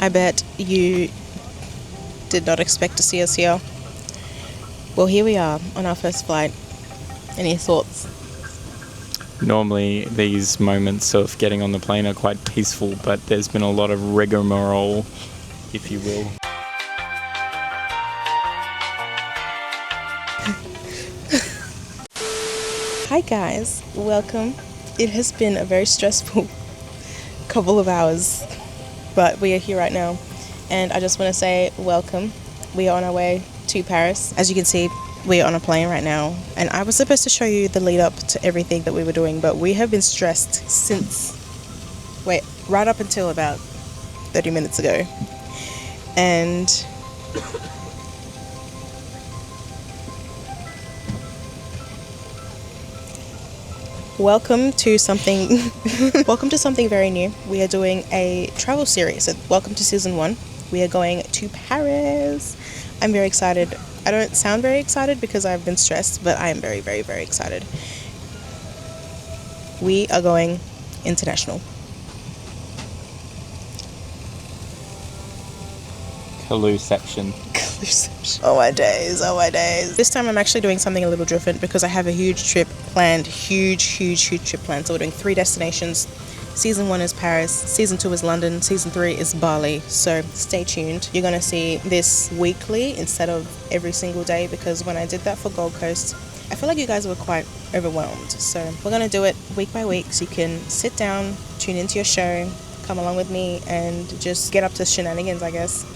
I bet you did not expect to see us here. Well, here we are on our first flight. Any thoughts? Normally these moments of getting on the plane are quite peaceful, but there's been a lot of rigmarole, if you will. Hi guys, welcome. It has been a very stressful couple of hours, but we are here right now. And I just want to say welcome. We are on our way to Paris. As you can see, we are on a plane right now. And I was supposed to show you the lead up to everything that we were doing, but we have been stressed right up until about 30 minutes ago. And welcome to something very new. We are doing a travel series. So welcome to season 1. We are going to Paris. I'm very excited. I don't sound very excited because I've been stressed, but I am very, very, very excited. We are going international. Colluception. Oh my days. This time I'm actually doing something a little different because I have a huge trip planned. Huge trip planned. So we're doing 3 destinations. Season 1 is Paris, Season 2 is London, Season 3 is Bali. So stay tuned. You're going to see this weekly instead of every single day, because when I did that for Gold Coast, I feel like you guys were quite overwhelmed. So we're going to do it week by week so you can sit down, tune into your show, come along with me and just get up to shenanigans, I guess.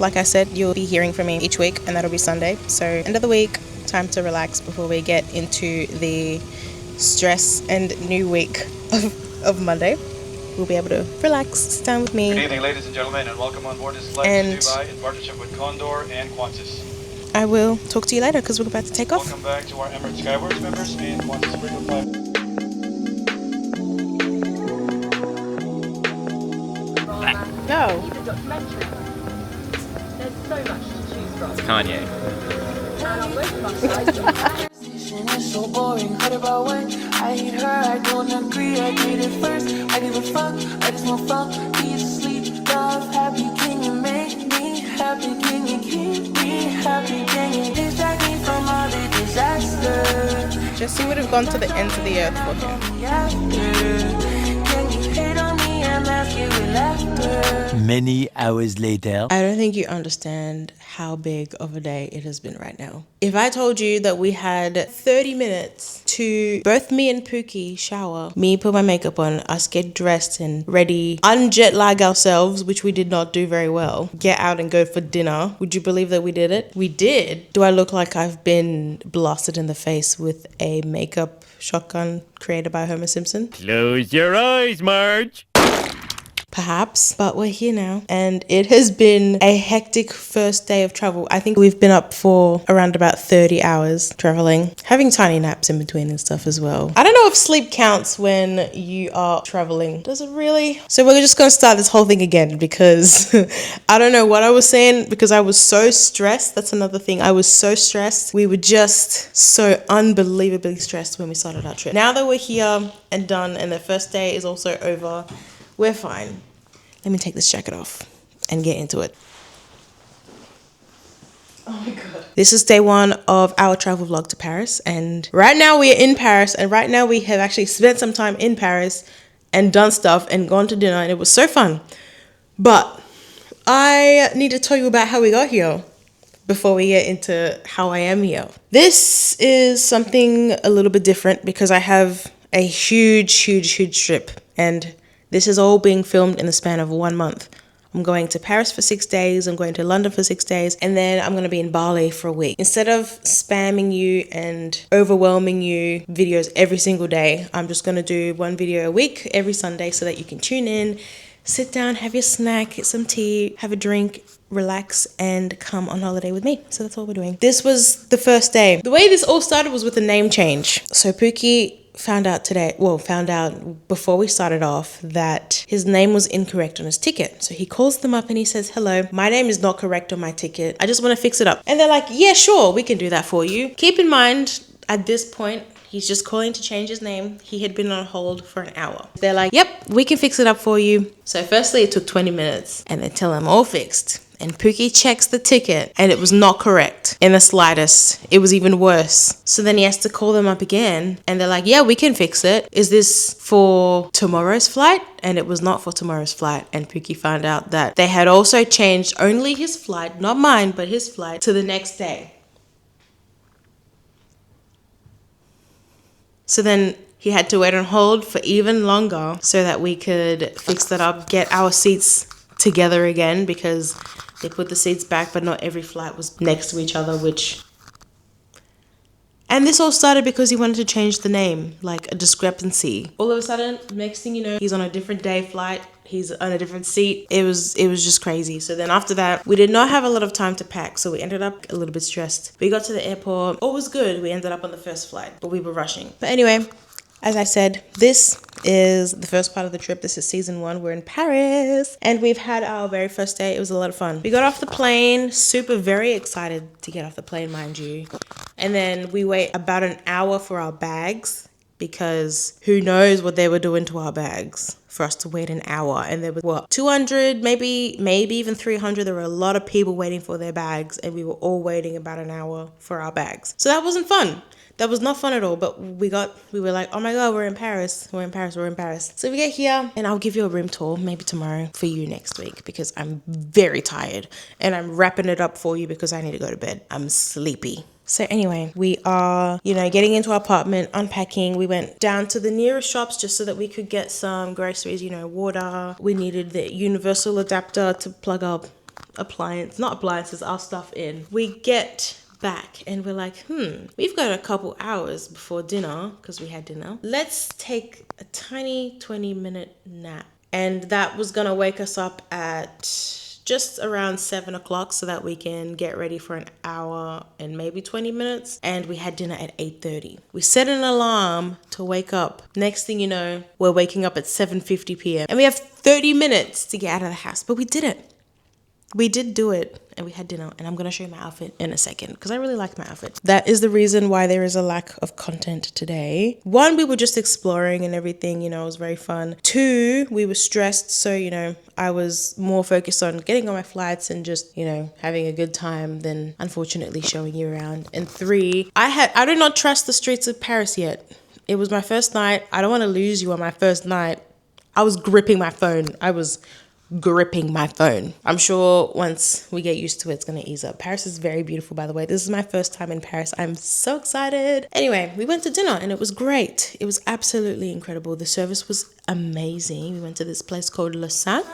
Like I said, you'll be hearing from me each week, and that'll be Sunday. So end of the week, time to relax before we get into the stress and new week of Monday. We'll be able to relax, sit down with me. Good evening, ladies and gentlemen, and welcome on board this flight to Dubai in partnership with Condor and Qantas. I will talk to you later because we're about to take off. Welcome back to our Emirates Skywards members and Qantas frequent flight. Go. He's a documentary. There's so much to choose from. It's Kanye. And on both of us, It's so boring, heard about when I hate her, I don't agree, I did it first, I give a fuck, I just want fun, peace, sleep, love, happy, can you make me happy, can you keep me happy, can you distract me from all the disaster? Jesse would have gone to the ends of the earth for him. Can you hate on me and mask it with laughter? Many hours later. I don't think you understand how big of a day it has been right now. If I told you that we had 30 minutes to both me and Pookie shower, me put my makeup on, us get dressed and ready, unjet lag ourselves, which we did not do very well, get out and go for dinner, would you believe that we did it? We did. Do I look like I've been blasted in the face with a makeup shotgun created by Homer Simpson? Close your eyes, Marge. Perhaps, but we're here now, and it has been a hectic first day of travel. I think we've been up for around about 30 hours traveling, having tiny naps in between and stuff as well. I don't know if sleep counts when you are traveling. Does it really? So we're just gonna start this whole thing again because I don't know what I was saying because I was so stressed. That's another thing. I was so stressed. We were just so unbelievably stressed when we started our trip. Now that we're here and done and the first day is also over, we're fine. Let me take this jacket off and get into it. Oh my God. This is day 1 of our travel vlog to Paris. And right now we are in Paris. And right now we have actually spent some time in Paris and done stuff and gone to dinner. And it was so fun. But I need to tell you about how we got here before we get into how I am here. This is something a little bit different because I have a huge trip. And this is all being filmed in the span of 1 month. I'm going to Paris for 6 days, I'm going to London for 6 days, and then I'm going to be in Bali for a week. Instead of spamming you and overwhelming you videos every single day, I'm just going to do 1 video a week every Sunday so that you can tune in, sit down, have your snack, get some tea, have a drink, relax, and come on holiday with me. So that's all we're doing. This was the first day. The way this all started was with a name change. So Pookie found out before we started off that his name was incorrect on his ticket. So he calls them up and he says, hello, my name is not correct on my ticket. I just want to fix it up. And they're like, yeah, sure, we can do that for you. Keep in mind, at this point, He's just calling to change his name. He had been on hold for an hour. They're like, yep, we can fix it up for you. So firstly, it took 20 minutes and they tell him all fixed. And Pookie checks the ticket and it was not correct in the slightest. It was even worse. So then he has to call them up again and they're like, yeah, we can fix it. Is this for tomorrow's flight? And it was not for tomorrow's flight. And Pookie found out that they had also changed only his flight, not mine, but his flight, to the next day. So then he had to wait on hold for even longer so that we could fix that up, get our seats together again, because they put the seats back, but not every flight was next to each other, and this all started because he wanted to change the name, like a discrepancy. All of a sudden, next thing you know, he's on a different day flight. He's on a different seat. It was just crazy. So then after that, we did not have a lot of time to pack. So we ended up a little bit stressed. We got to the airport. All was good. We ended up on the first flight, but we were rushing. But anyway, as I said, this is the first part of the trip. This is season 1. We're in Paris and we've had our very first day. It was a lot of fun. We got off the plane, very excited to get off the plane, mind you. And then we wait about an hour for our bags because who knows what they were doing to our bags for us to wait an hour. And there was 200, maybe even 300. There were a lot of people waiting for their bags and we were all waiting about an hour for our bags. So that wasn't fun. That was not fun at all, but we were like, oh my God, we're in Paris. We're in Paris. So we get here and I'll give you a room tour maybe tomorrow for you next week because I'm very tired and I'm wrapping it up for you because I need to go to bed. I'm sleepy. So anyway, we are, getting into our apartment, unpacking. We went down to the nearest shops just so that we could get some groceries, water. We needed the universal adapter to plug up our stuff in. We get back and we're like, we've got a couple hours before dinner because we had dinner. Let's take a tiny 20-minute nap. And that was gonna wake us up at just around 7 o'clock so that we can get ready for an hour and maybe 20 minutes. And we had dinner at 8:30. We set an alarm to wake up. Next thing you know, we're waking up at 7:50 p.m. and we have 30 minutes to get out of the house, but we didn't. We did do it and we had dinner and I'm going to show you my outfit in a second because I really like my outfit. That is the reason why there is a lack of content today. 1, we were just exploring and everything, it was very fun. 2, we were stressed. So, I was more focused on getting on my flights and just, having a good time than unfortunately showing you around. And 3, I do not trust the streets of Paris yet. It was my first night. I don't want to lose you on my first night. I was gripping my phone. I'm sure once we get used to it, it's going to ease up. Paris is very beautiful, by the way. This is my first time in Paris. I'm so excited. Anyway, we went to dinner and it was great. It was absolutely incredible. The service was amazing. We went to this place called Le Saint.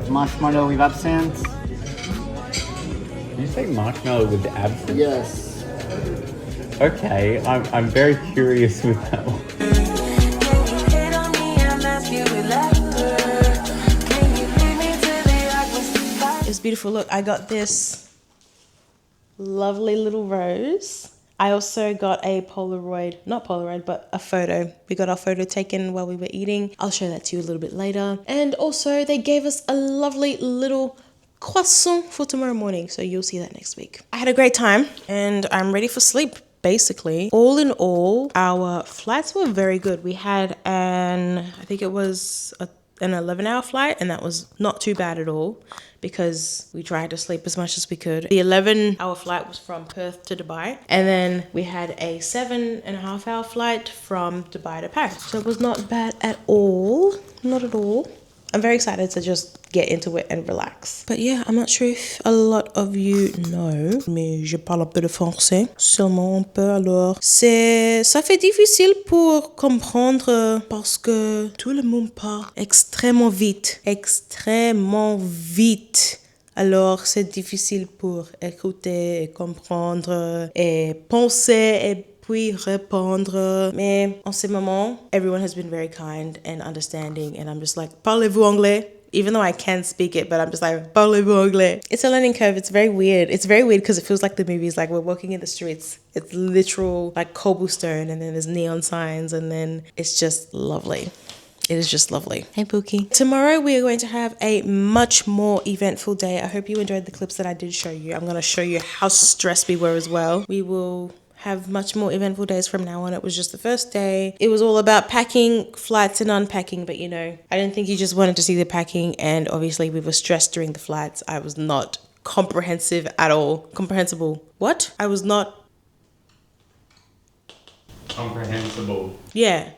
Marshmallow with absinthe. Did you say marshmallow with absinthe? Yes. Okay, I'm very curious with that one. It's beautiful. Look, I got this lovely little rose. I also got a but a photo. We got our photo taken while we were eating. I'll show that to you a little bit later. And also they gave us a lovely little croissant for tomorrow morning. So you'll see that next week. I had a great time and I'm ready for sleep. Basically, all in all, our flights were very good. We had I think it was an 11-hour flight, and that was not too bad at all because we tried to sleep as much as we could. The 11-hour flight was from Perth to Dubai, and then we had a 7.5-hour flight from Dubai to Paris. So it was not bad at all. Not at all. I'm very excited to just get into it and relax. But yeah, I'm not sure if a lot of you know, mais je parle un peu de français, seulement un peu. Alors, ça fait difficile pour comprendre parce que tout le monde parle extrêmement vite. Alors, c'est difficile pour écouter et comprendre et penser et puis répondre. Mais en ce moment, everyone has been very kind and understanding. And I'm just like, parlez-vous anglais? Even though I can speak it, but I'm just like, parlez-vous anglais? It's a learning curve. It's very weird. It's very weird because it feels like the movies, like we're walking in the streets. It's literal like cobblestone and then there's neon signs and then it's just lovely. It is just lovely. Hey, Pookie. Tomorrow we are going to have a much more eventful day. I hope you enjoyed the clips that I did show you. I'm going to show you how stressed we were as well. We will have much more eventful days from now on. It was just the first day. It was all about packing, flights and unpacking. But you know, I didn't think you just wanted to see the packing. And obviously we were stressed during the flights. I was not comprehensive at all. Comprehensible. What? I was not... Comprehensible. Yeah.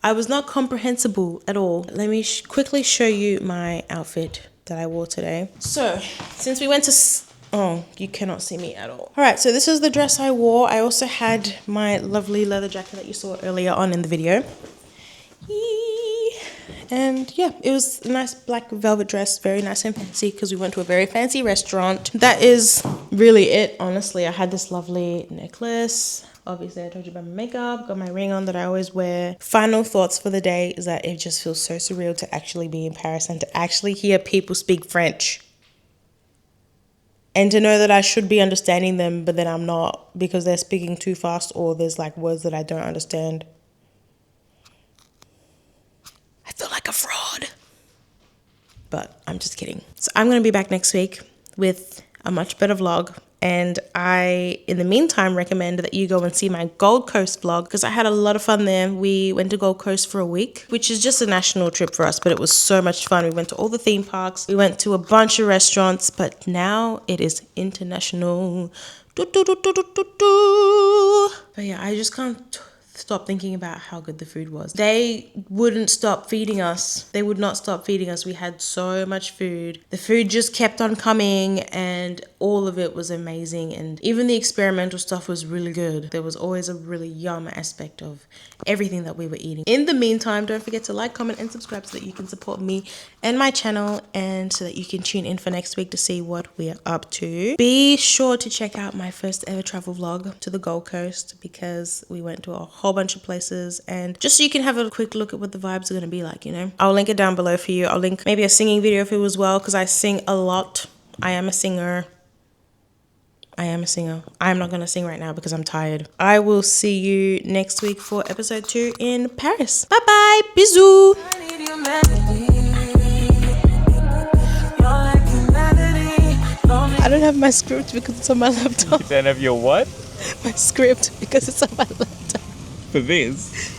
I was not comprehensible at all. Let me quickly show you my outfit that I wore today. So, since we went to... Oh, you cannot see me at all. All right, so this is the dress I wore. I also had my lovely leather jacket that you saw earlier on in the video. And yeah, it was a nice black velvet dress, very nice and fancy because we went to a very fancy restaurant. That is really it, honestly. I had this lovely necklace. Obviously, I told you about my makeup, got my ring on that I always wear. Final thoughts for the day is that it just feels so surreal to actually be in Paris and to actually hear people speak French. And to know that I should be understanding them, but then I'm not because they're speaking too fast or there's like words that I don't understand. I feel like a fraud. But I'm just kidding. So I'm going to be back next week with a much better vlog. And I, in the meantime, recommend that you go and see my Gold Coast vlog because I had a lot of fun there. We went to Gold Coast for a week, which is just a national trip for us, but it was so much fun. We went to all the theme parks. We went to a bunch of restaurants, but now it is international. But yeah, I just can't stop thinking about how good the food was. They wouldn't stop feeding us. They would not stop feeding us. We had so much food. The food just kept on coming and all of it was amazing. And even the experimental stuff was really good. There was always a really yum aspect of everything that we were eating. In the meantime, don't forget to like, comment, and subscribe so that you can support me and my channel and so that you can tune in for next week to see what we're up to. Be sure to check out my first ever travel vlog to the Gold Coast because we went to a whole bunch of places and just so you can have a quick look at what the vibes are going to be like, you know. I'll link it down below for you. I'll link maybe a singing video for you as well because I sing a lot. I am a singer. I'm not going to sing right now because I'm tired. I will see you next week for episode 2 in Paris. Bye bye. Bisous. I don't have my script because it's on my laptop. You don't have your what? My script because it's on my laptop. For this?